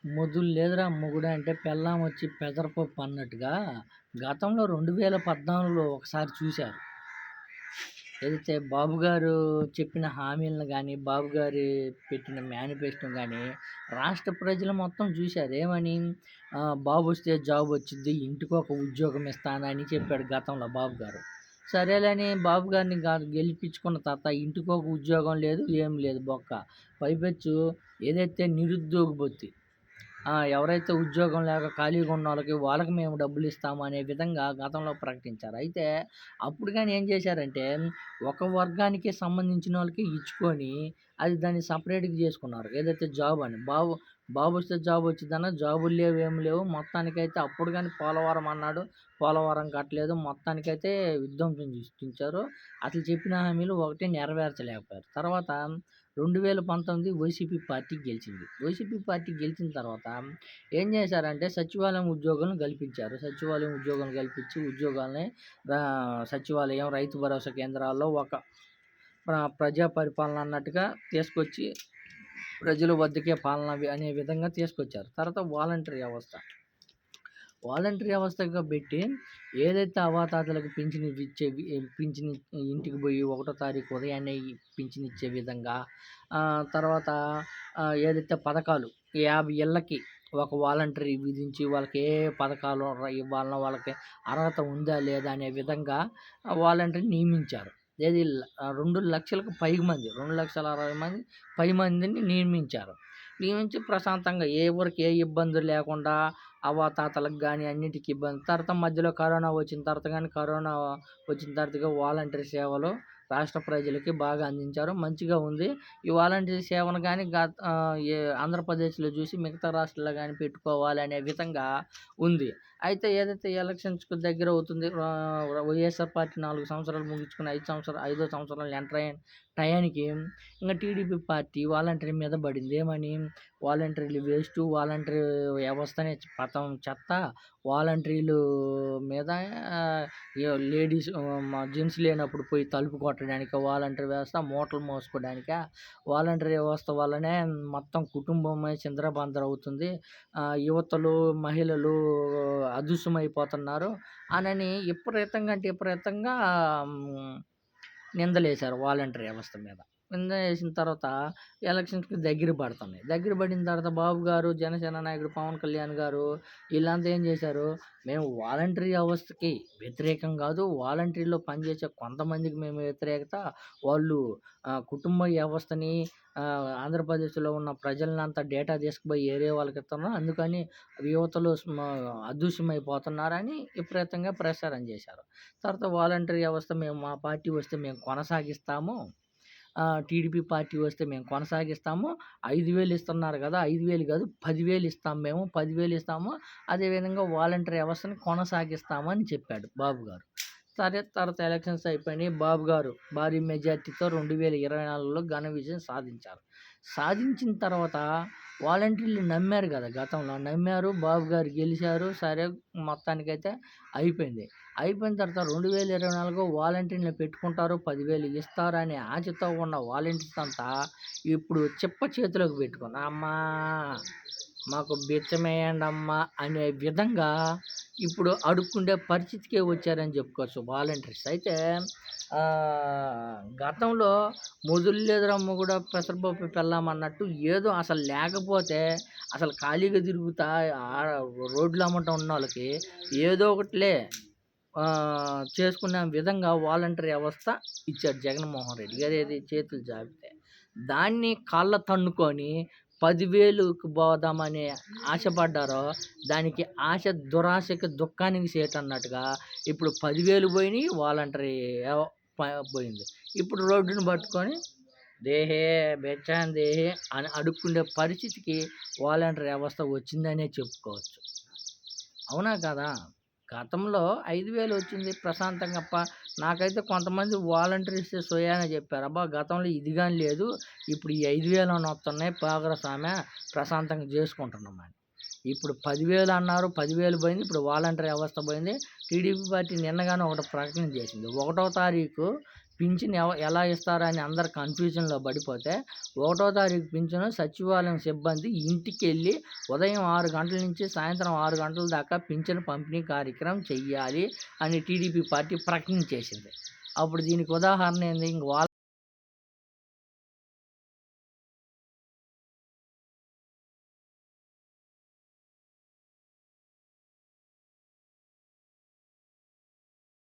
మొద్దులు లేదురా మొగుడా అంటే పెళ్ళామొచ్చి పెసరపప్పు అన్నట్టుగా గతంలో 2014లో ఒకసారి చూశారు. ఏదైతే బాబు గారు చెప్పిన హామీలను గాని, బాబు గారి పెట్టిన మేనిఫెస్టోని గాని రాష్ట్ర ప్రజలు మొత్తం చూశారు. ఏమని? బాబొస్తే జాబొచ్చిద్ది, ఇంటికొక ఉద్యోగం ఇస్తానని చెప్పాడు గతంలో బాబు గారు. సరేలే అని బాబు గారిని గెలిపించుకున్న తర్వాత ఇంటికొక ఉద్యోగం లేదు, ఏం లేదు బొక్క. పైపెచ్చు ఏదైతే నిరుద్యోగ భృతి ఎవరైతే ఉద్యోగం లేక ఖాళీగా ఉన్నోళ్ళకి వాళ్ళకి మేము డబ్బులు ఇస్తాము అనే విధంగా గతంలో ప్రకటించారు. అయితే అప్పుడు గాని ఏం చేశారంటే, ఒక వర్గానికే సంబంధించినోళ్ళకి ఇచ్చుకొని, అది దాన్ని సెపరేట్‌గా చేసుకున్నారు. ఏదైతే జాబ్ అని. బాబొస్తే జాబ్ వచ్చిద్దన్న, జాబులు లేవు, ఏమి లేవు. మొత్తానికైతే అప్పుడు గాని పోలవరం అన్నాడు. పోలవరం కట్టలేదు. మొత్తానికైతే విధ్వంసం సృష్టించారు. అసలు చెప్పిన హామీలు ఒకటి నెరవేర్చలేకపోయారు. తర్వాత 2019 వైసీపీ పార్టీ గెలిచింది. వైసీపీ పార్టీ గెలిచిన తర్వాత ఏం చేశారంటే సచివాలయం ఉద్యోగులను కల్పించారు. సచివాలయం ఉద్యోగులను కల్పించి ఉద్యోగాల్ని సచివాలయం, రైతు భరోసా కేంద్రాల్లో ఒక ప్రజా పరిపాలన అన్నట్టుగా తీసుకొచ్చి ప్రజల వద్దకే పాలన అనే విధంగా తీసుకొచ్చారు. తర్వాత వాలంటరీ వ్యవస్థగా పెట్టి ఏదైతే అవాతాతలకు పింఛన్ ఇంటికి పోయి 1 తారీఖు ఉదయాన్నే పింఛన్ ఇచ్చే విధంగా తర్వాత ఏదైతే పథకాలు 50 ఇళ్ళకి ఒక వాలంటరీ విధించి వాళ్ళకి ఏ పథకాలు ఇవ్వాలనో వాళ్ళకి అర్హత ఉందా లేదా అనే విధంగా వాలంటరీని నియమించారు. ఏది 2,00,000కు పైగా మంది 2,60,000 మంది మందిని నియమించారు. నియమించి ప్రశాంతంగా ఎవరికి ఏ ఇబ్బందులు లేకుండా అవ్వాతాతలకు గానీ అన్నిటికి ఇబ్బంది. తర్వాత మధ్యలో కరోనా వచ్చిన తర్వాత వాలంటరీ సేవలు రాష్ట్ర ప్రజలకి బాగా అందించారు. మంచిగా ఉంది. ఈ వాలంటరీ సేవను గానీ ఆంధ్రప్రదేశ్‌లో చూసి మిగతా రాష్ట్రాల్లో గానీ పెట్టుకోవాలి అనే విధంగా ఉంది. అయితే ఏదైతే ఎలక్షన్స్‌కు దగ్గరవుతుంది వైఎస్ఆర్ పార్టీ 4 సంవత్సరాలు ముగించుకొని 5 సంవత్సరాలు ఎంటర్ అయిన టయానికి ఇంక టీడీపీ పార్టీ వాలంటరీ మీద పడింది. ఏమని? వాలంటరీలు వేస్టు, వాలంటరీ వ్యవస్థనే చెత్త, వాలంటరీలు మీద లేడీస్ జెంట్స్ లేనప్పుడు పోయి తలుపు కొట్టడానికా వాలంటరీ వ్యవస్థ, మూటలు మోసుకోవడానికా, వాలంటరీ వ్యవస్థ వల్లనే మొత్తం కుటుంబమే చిందరబందరవుతుంది, యువతలు, మహిళలు అదృశ్యమైపోతున్నారు అనని విపరీతంగా నిందలేశారు వాలంటరీ వ్యవస్థ మీద. నిందలేసిన తర్వాత ఎలక్షన్స్‌కి దగ్గర పడుతున్నాయి. దగ్గర పడిన తర్వాత బాబు గారు, జనసేన నాయకుడు పవన్ కళ్యాణ్ గారు వీళ్ళంతా ఏం చేశారు, మేము వాలంటరీ వ్యవస్థకి వ్యతిరేకం కాదు. వాలంటరీలో పనిచేసే కొంతమందికి మేము వ్యతిరేకత. వాళ్ళు కుటుంబ వ్యవస్థని ఆంధ్రప్రదేశ్‌లో ఉన్న ప్రజలనంతా డేటా తీసుకుపోయి ఏరే వాళ్ళకి ఇస్తున్నారు. అందుకని యువతలు అదృశ్యమైపోతున్నారని విపరీతంగా ప్రచారం చేశారు. తర్వాత వాలంటరీ వ్యవస్థ మా పార్టీ వస్తే మేము కొనసాగిస్తాము. టీడీపీ పార్టీ వస్తే మేము కొనసాగిస్తాము. 5,000 ఇస్తున్నారు కదా! 5,000 కాదు 10,000 ఇస్తాం మేము. 10,000 ఇస్తాము. అదేవిధంగా వాలంటరీ వ్యవస్థను కొనసాగిస్తాము అని చెప్పాడు బాబు గారు. సరే తర్వాత ఎలక్షన్స్ అయిపోయినాయి. బాబు గారు భారీ మెజార్టీతో 2024లో ఘన విజయం సాధించారు. సాధించిన తర్వాత వాలంటీర్లు నమ్మారు కదా! గతంలో నమ్మారు. బాబు గారు గెలిచారు. సరే మొత్తానికైతే అయిపోయింది. అయిపోయిన తర్వాత 2024 వాలంటీర్‌ని పెట్టుకుంటారు. 10,000 ఇస్తారనే ఆశతో ఉన్న వాలంటీర్స్ అంతా ఇప్పుడు చిప్ప చేతిలోకి పెట్టుకొని అమ్మా మాకు బిచ్చమేయండమ్మా అనే విధంగా ఇప్పుడు అడుక్కుండే పరిస్థితికే వచ్చారని చెప్పుకోవచ్చు వాలంటీర్స్. అయితే గతంలో మొగుడు మొగుడా పెసరపప్పు పెళ్ళామన్నట్టు ఏదో అసలు లేకపోతే అసలు ఖాళీగా తిరుగుతా రోడ్లు అమ్మట ఉన్నోళ్ళకి ఏదో ఒకటిలే చేసుకునే విధంగా వాలంటరీ వ్యవస్థ ఇచ్చాడు జగన్మోహన్ రెడ్డి గారు. ఏది చేతులు జాపితే దాన్ని కాళ్ళ తన్నుకొని 10,000కి పోదామని ఆశపడ్డారో దానికి ఆశ దురాశకి దుఃఖానికి సేటన్నట్టుగా ఇప్పుడు 10,000 పోయినాయి, వాలంటరీ పోయింది. ఇప్పుడు రోడ్డును పట్టుకొని దేహే బెచ్చాన్ దేహే అని అడుక్కుండే పరిస్థితికి వాలంటరీ వ్యవస్థ వచ్చిందనే చెప్పుకోవచ్చు. అవునా కదా? గతంలో 5,000 వచ్చింది ప్రశాంతంగా నాకైతే కొంతమంది వాలంటీర్స్ సోయానే చెప్పారు. అబ్బా గతంలో ఇది గాని లేదు, ఇప్పుడు ఈ 5,000 అని వస్తున్నాయి పోగరా సామె ప్రశాంతంగా చేసుకుంటున్నామని. ఇప్పుడు 10,000 అన్నారు, 10,000 పోయింది. ఇప్పుడు వాలంటరీ వ్యవస్థ పోయింది. టీడీపీ పార్టీ నిన్నగానే ఒకటి ప్రకటన చేసింది. 1వ తారీఖు పింఛన్ ఎలా ఇస్తారా అని అందరు కన్‌ఫ్యూజన్‌లో పడిపోతే, ఒకటో తారీఖు పింఛను సచివాలయం సిబ్బంది ఇంటికెళ్ళి ఉదయం 6 గంటల నుంచి సాయంత్రం 6 గంటల దాకా పింఛను పంపిణీ కార్యక్రమం చెయ్యాలి అని టీడీపీ పార్టీ ప్రకటన చేసింది. అప్పుడు దీనికి ఉదాహరణ ఏంది? ఇంక